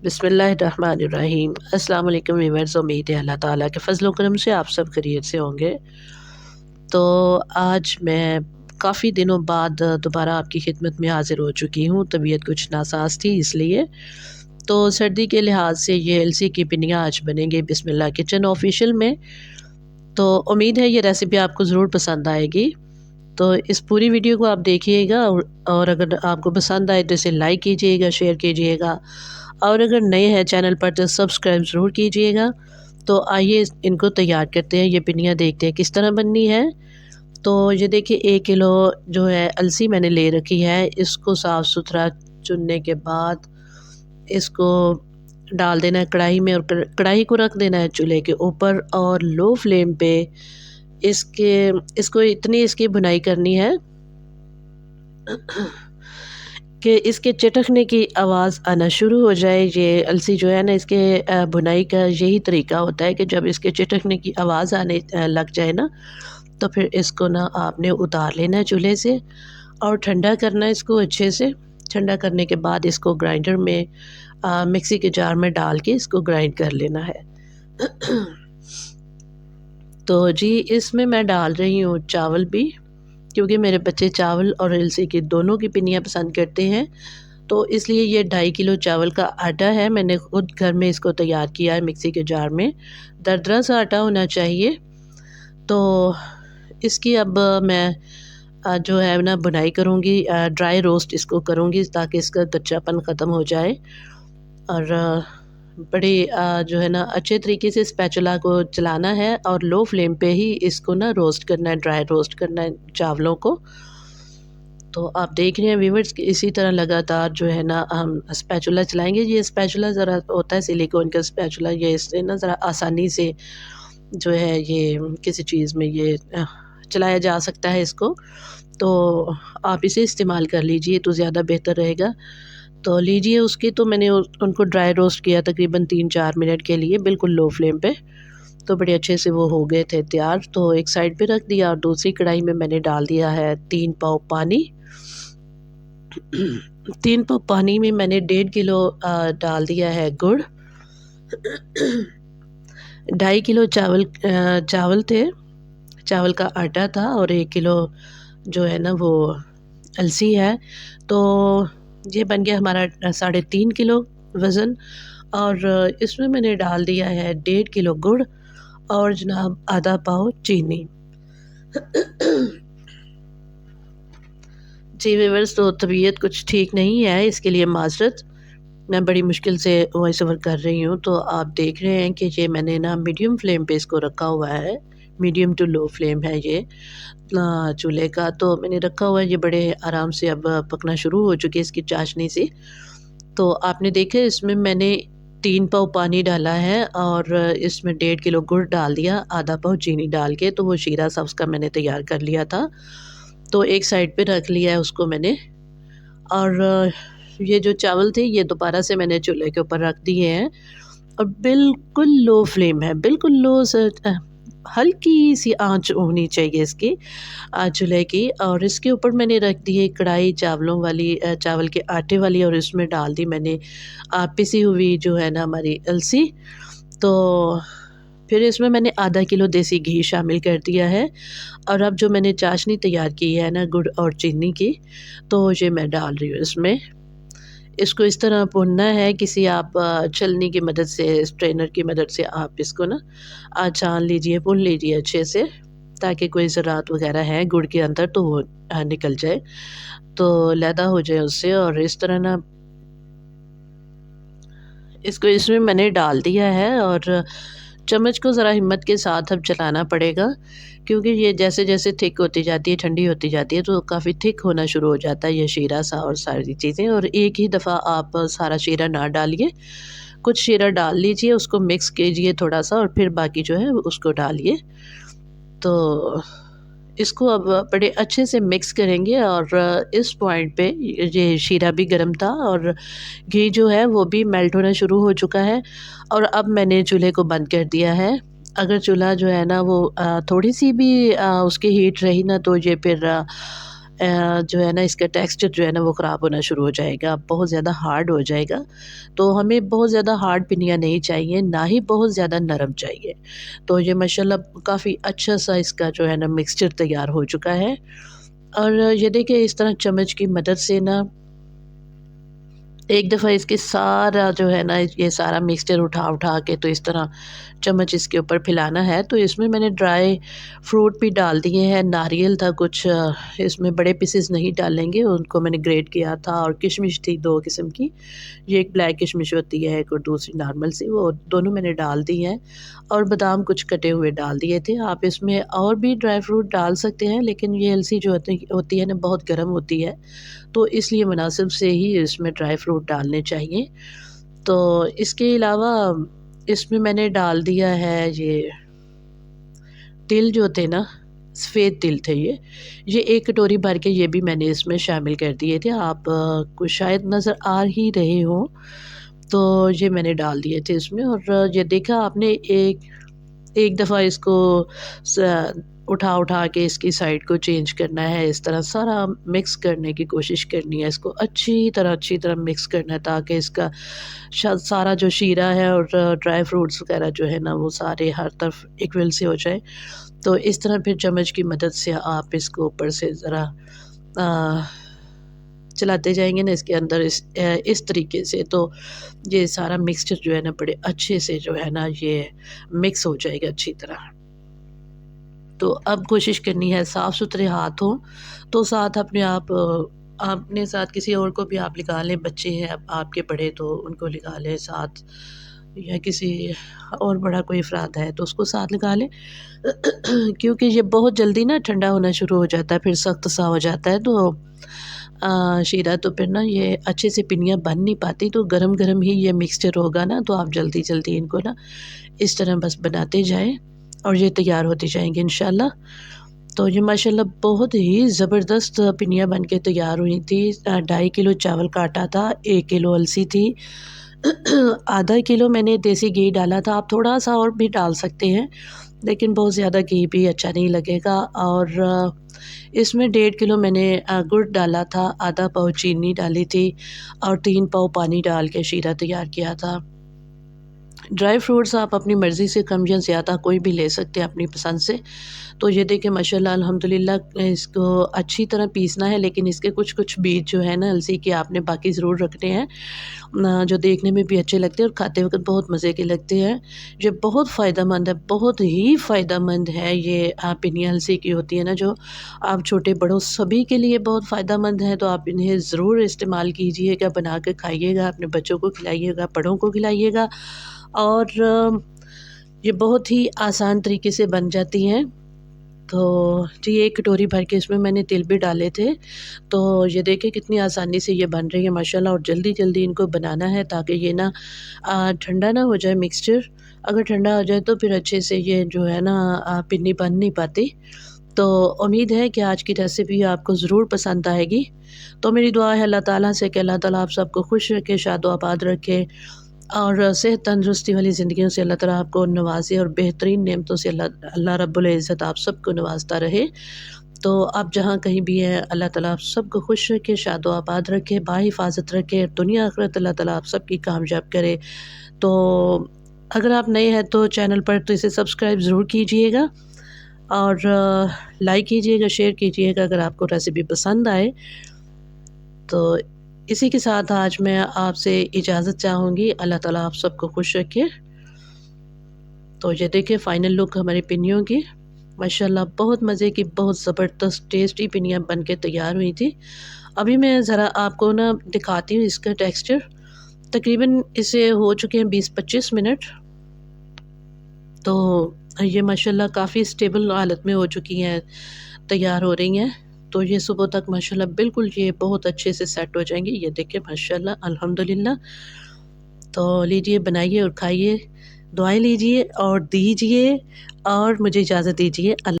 बिस्मिल्लाहिर्रहमानिर्रहीम। अस्सलाम वालेकुम व्यूअर्स। उम्मीद है अल्लाह ताला के फ़ज़ल व करम से आप सब खैरियत से होंगे। तो आज मैं काफ़ी दिनों बाद दोबारा आपकी खिदमत में हाज़िर हो चुकी हूँ। तबीयत कुछ नासाज़ थी इसलिए। तो सर्दी के लिहाज से ये एलसी की पिनियाँ आज बनेंगी बिस्मिल्लाह किचन ऑफ़िशियल में। तो उम्मीद है ये रेसिपी आपको ज़रूर पसंद आएगी। तो इस पूरी वीडियो को आप देखिएगा और अगर आपको पसंद आए तो इसे लाइक कीजिएगा, शेयर कीजिएगा और अगर नए हैं चैनल पर तो सब्सक्राइब ज़रूर कीजिएगा। तो आइए इनको तैयार करते हैं। ये पिनियाँ देखते हैं किस तरह बननी है। तो ये देखिए 1 किलो जो है अलसी मैंने ले रखी है। इसको साफ़ सुथरा चुनने के बाद इसको डाल देना है कढ़ाई में और कढ़ाई को रख देना है चूल्हे के ऊपर और लो फ्लेम पे इसको इतनी इसकी भुनाई करनी है कि इसके चटकने की आवाज़ आना शुरू हो जाए। ये अलसी जो है ना इसके भुनाई का यही तरीका होता है कि जब इसके चटकने की आवाज़ आने लग जाए ना तो फिर इसको ना आपने उतार लेना है चूल्हे से और ठंडा करना है इसको अच्छे से। ठंडा करने के बाद इसको ग्राइंडर में मिक्सी के जार में डाल के इसको ग्राइंड कर लेना है। तो जी इसमें मैं डाल रही हूँ चावल भी, क्योंकि मेरे बच्चे चावल और अलसी की दोनों की पिनियाँ पसंद करते हैं। तो इसलिए ये 2.5 किलो चावल का आटा है। मैंने खुद घर में इसको तैयार किया है मिक्सी के जार में। दरदरा सा आटा होना चाहिए। तो इसकी अब मैं जो है ना बुनाई करूँगी, ड्राई रोस्ट इसको करूँगी ताकि इसका कच्चापन ख़त्म हो जाए। और बड़ी जो है ना अच्छे तरीके से स्पैचुला को चलाना है और लो फ्लेम पे ही इसको ना रोस्ट करना है, ड्राई रोस्ट करना है चावलों को। तो आप देख रहे हैं व्यूअर्स कि इसी तरह लगातार जो है ना हम स्पैचुला चलाएँगे। ये स्पैचुला ज़रा होता है सिलिकॉन का स्पैचुला, ये इससे ना ज़रा आसानी से जो है ये किसी चीज़ में ये चलाया जा सकता है इसको। तो आप इसे इस्तेमाल कर लीजिए तो ज़्यादा बेहतर रहेगा। तो लीजिए उसकी तो मैंने उनको ड्राई रोस्ट किया तकरीबन 3-4 मिनट के लिए बिल्कुल लो फ्लेम पे। तो बड़े अच्छे से वो हो गए थे तैयार। तो एक साइड पे रख दिया और दूसरी कढ़ाई में मैंने डाल दिया है 3 पाव पानी। 3 पाव पानी में मैंने 1.5 किलो डाल दिया है गुड़। 2.5 किलो चावल थे, चावल का आटा था और 1 किलो जो है ना वो अलसी है। तो ये बन गया हमारा 3.5 किलो वज़न। और इसमें मैंने डाल दिया है 1.5 किलो गुड़ और जनाब आधा पाव चीनी। जी व्यूअर्स, तो तबीयत कुछ ठीक नहीं है, इसके लिए माज़रत। मैं बड़ी मुश्किल से वॉइस ओवर कर रही हूँ। तो आप देख रहे हैं कि ये मैंने ना मीडियम फ्लेम पे इसको रखा हुआ है। मीडियम टू लो फ्लेम है ये चूल्हे का। तो मैंने रखा हुआ है, ये बड़े आराम से अब पकना शुरू हो चुकी है इसकी चाशनी से। तो आपने देखा इसमें मैंने 3 पाव पानी डाला है और इसमें 1.5 किलो गुड़ डाल दिया, आधा पाव चीनी डाल के। तो वो शीरा सा उसका मैंने तैयार कर लिया था। तो एक साइड पे रख लिया है उसको मैंने। और ये जो चावल थे ये दोबारा से मैंने चूल्हे के ऊपर रख दिए हैं और बिल्कुल लो फ्लेम है, बिल्कुल लो हल्की सी आंच होनी चाहिए इसकी चूल्हे की। और इसके ऊपर मैंने रख दी है कढ़ाई चावलों वाली, चावल के आटे वाली, और इसमें डाल दी मैंने पिसी हुई जो है ना हमारी अलसी। तो फिर इसमें मैंने आधा किलो देसी घी शामिल कर दिया है और अब जो मैंने चाशनी तैयार की है ना गुड़ और चीनी की, तो ये मैं डाल रही हूँ इसमें। इसको इस तरह भूनना है, किसी आप छलनी की मदद से, स्ट्रेनर की मदद से आप इसको ना छान लीजिए, भून लीजिए अच्छे से, ताकि कोई ज़रात वग़ैरह है गुड़ के अंदर तो वो निकल जाए, तो लैदा हो जाए उससे। और इस तरह ना इसको इसमें मैंने डाल दिया है और चम्मच को ज़रा हिम्मत के साथ अब चलाना पड़ेगा, क्योंकि ये जैसे-जैसे थिक होती जाती है, ठंडी होती जाती है, तो काफ़ी थिक होना शुरू हो जाता है ये शीरा सा और सारी चीज़ें। और एक ही दफ़ा आप सारा शीरा ना डालिए, कुछ शीरा डाल लीजिए, उसको मिक्स कीजिए थोड़ा-सा और फिर बाकी जो है उसको डालिए। तो इसको अब बड़े अच्छे से मिक्स करेंगे और इस पॉइंट पे ये शीरा भी गर्म था और घी जो है वो भी मेल्ट होना शुरू हो चुका है। और अब मैंने चूल्हे को बंद कर दिया है। अगर चूल्हा जो है ना वो थोड़ी सी भी उसकी हीट रही ना तो ये फिर जो है ना इसका टेक्सचर जो है ना वो ख़राब होना शुरू हो जाएगा, बहुत ज़्यादा हार्ड हो जाएगा। तो हमें बहुत ज़्यादा हार्ड पिनिया नहीं चाहिए, ना ही बहुत ज़्यादा नरम चाहिए। तो ये माशाल्लाह काफ़ी अच्छा-सा इसका जो है ना मिक्सचर तैयार हो चुका है। और ये देखिए इस तरह चम्मच की मदद से ना एक दफ़ा इसके सारा जो है ना ये सारा मिक्सचर उठा-उठा के तो इस तरह चम्मच इसके ऊपर फैलाना है। तो इसमें मैंने ड्राई फ्रूट भी डाल दिए हैं, नारियल था कुछ, इसमें बड़े पीसेस नहीं डालेंगे, उनको मैंने ग्रेट किया था, और किशमिश थी 2 किस्म की। ये एक ब्लैक किशमिश होती है, एक और दूसरी नॉर्मल सी, वो दोनों मैंने डाल दी हैं, और बादाम कुछ कटे हुए डाल दिए थे। आप इसमें और भी ड्राई फ्रूट डाल सकते हैं, लेकिन ये अलसी जो होती है ना बहुत गर्म होती है, तो इसलिए मुनासिब से ही इसमें ड्राई फ्रूट डालने चाहिए। तो इसके अलावा इसमें मैंने डाल दिया है ये तिल जो थे ना, सफ़ेद तिल थे ये 1 कटोरी भर के ये भी मैंने इसमें शामिल कर दिए थे। आप को शायद नज़र आ ही रहे हों, तो ये मैंने डाल दिए थे इसमें, और ये देखा आपने एक एक दफ़ा इसको स उठा-उठा के इसकी साइड को चेंज करना है, इस तरह सारा मिक्स करने की कोशिश करनी है, इसको अच्छी तरह मिक्स करना है, ताकि इसका सारा जो शीरा है और ड्राई फ्रूट्स वगैरह जो है ना वो सारे हर तरफ इक्वल से हो जाए। तो इस तरह फिर चम्मच की मदद से आप इसको ऊपर से ज़रा अ, चलाते जाएँगे ना इसके अंदर इस तरीके से, तो ये सारा मिक्सचर जो है ना बड़े अच्छे से जो है ना ये मिक्स हो जाएगा अच्छी तरह। तो अब कोशिश करनी है साफ़-सुथरे हाथ हों, तो साथ अपने साथ किसी और को भी आप लगा लें, बच्चे हैं अब आपके बड़े तो उनको लगा लें साथ, या किसी और बड़ा कोई अफ़राद है तो उसको साथ लगा लें। क्योंकि ये बहुत जल्दी ना ठंडा होना शुरू हो जाता है, फिर सख्त सा हो जाता है, तो शीरा तो फिर ना ये अच्छे से पिनिया बन नहीं पाती, तो गरम-गरम ही ये मिक्सचर होगा ना, तो आप जल्दी-जल्दी इनको ना इस तरह बस बनाते जाएँ, और ये तैयार होते जाएँगे इंशाल्लाह। तो ये माशाल्लाह बहुत ही ज़बरदस्त पिनिया बन के तैयार हुई थी। 2.5 किलो चावल का आटा था, 1 किलो अलसी थी, आधा किलो मैंने देसी घी डाला था, आप थोड़ा-सा और भी डाल सकते हैं, लेकिन बहुत ज़्यादा घी भी अच्छा नहीं लगेगा। और इसमें 1.5 किलो मैंने गुड़ डाला था, आधा पाव चीनी डाली थी, और 3 पाव पानी डाल के शीरा तैयार किया था। ड्राई फ्रूट्स आप अपनी मर्ज़ी से कम या ज़्यादा कोई भी ले सकते हैं अपनी पसंद से। तो ये देखिए माशाल्लाह अल्हम्दुलिल्लाह इसको अच्छी तरह पीसना है, लेकिन इसके कुछ-कुछ बीज जो है ना अलसी के आपने बाकी ज़रूर रखने हैं, जो देखने में भी अच्छे लगते हैं और खाते वक़्त बहुत मज़े के लगते हैं। ये बहुत फ़ायदेमंद है, बहुत ही फ़ायदेमंद है ये, पिनिया अलसी की होती है ना जो, आप छोटे-बड़ों सभी के लिए बहुत फ़ायदेमंद है, तो आप इन्हें ज़रूर इस्तेमाल कीजिएगा, बना के खाइएगा, अपने बच्चों को खिलाइएगा, बड़ों को खिलाइएगा, और ये बहुत ही आसान तरीके से बन जाती हैं। तो जी 1 कटोरी भर के इसमें मैंने तिल भी डाले थे। तो ये देखिए कितनी आसानी से ये बन रही है माशाल्लाह, और जल्दी-जल्दी इनको बनाना है ताकि ये ना ठंडा ना हो जाए मिक्सचर। अगर ठंडा हो जाए तो फिर अच्छे से ये जो है ना पिन्नी बन नहीं पाती। तो उम्मीद है कि आज की रेसिपी आपको ज़रूर पसंद आएगी। तो मेरी दुआ है अल्लाह ताला से कि अल्लाह ताला आप सबको खुश रखे, शादो-आबाद रखे, और सेहत तंदुरुस्ती वाली ज़िंदगियों से अल्लाह ताला आपको नवाज़े, और बेहतरीन नेमतों से अल्लाह अल्लाह रब्बुल इज़्ज़त आप सबको नवाज़ता रहे। तो आप जहाँ कहीं भी हैं अल्लाह ताला आप सबको खुश रखे, शादो-आबाद रखे, बाहिफ़ाज़त रखे, दुनिया आखिरत अल्लाह ताला आप सबकी कामयाब करे। तो अगर आप नए हैं तो चैनल पर तो इसे सब्सक्राइब ज़रूर कीजिएगा, और लाइक कीजिएगा, शेयर कीजिएगा अगर आपको रेसिपी पसंद आए। तो इसी के साथ आज मैं आपसे इजाज़त चाहूँगी। अल्लाह ताला आप सबको खुश रखे। तो ये देखिए फ़ाइनल लुक हमारी पिन्नियों की, माशाल्लाह बहुत मज़े की, बहुत ज़बरदस्त टेस्टी पिन्नियाँ बन के तैयार हुई थी। अभी मैं ज़रा आपको ना दिखाती हूँ इसका टेक्सचर। तकरीबन इसे हो चुके हैं 20-25 मिनट। तो ये माशाल्लाह काफ़ी स्टेबल हालत में हो चुकी हैं, तैयार हो रही हैं। तो ये सुबह तक माशाल्लाह बिल्कुल ये बहुत अच्छे से सेट हो जाएँगी। ये देखिए माशाल्लाह अल्हम्दुलिल्लाह। तो लीजिए बनाइए और खाइए, दुआएँ लीजिए और दीजिए, और मुझे इजाज़त दीजिए।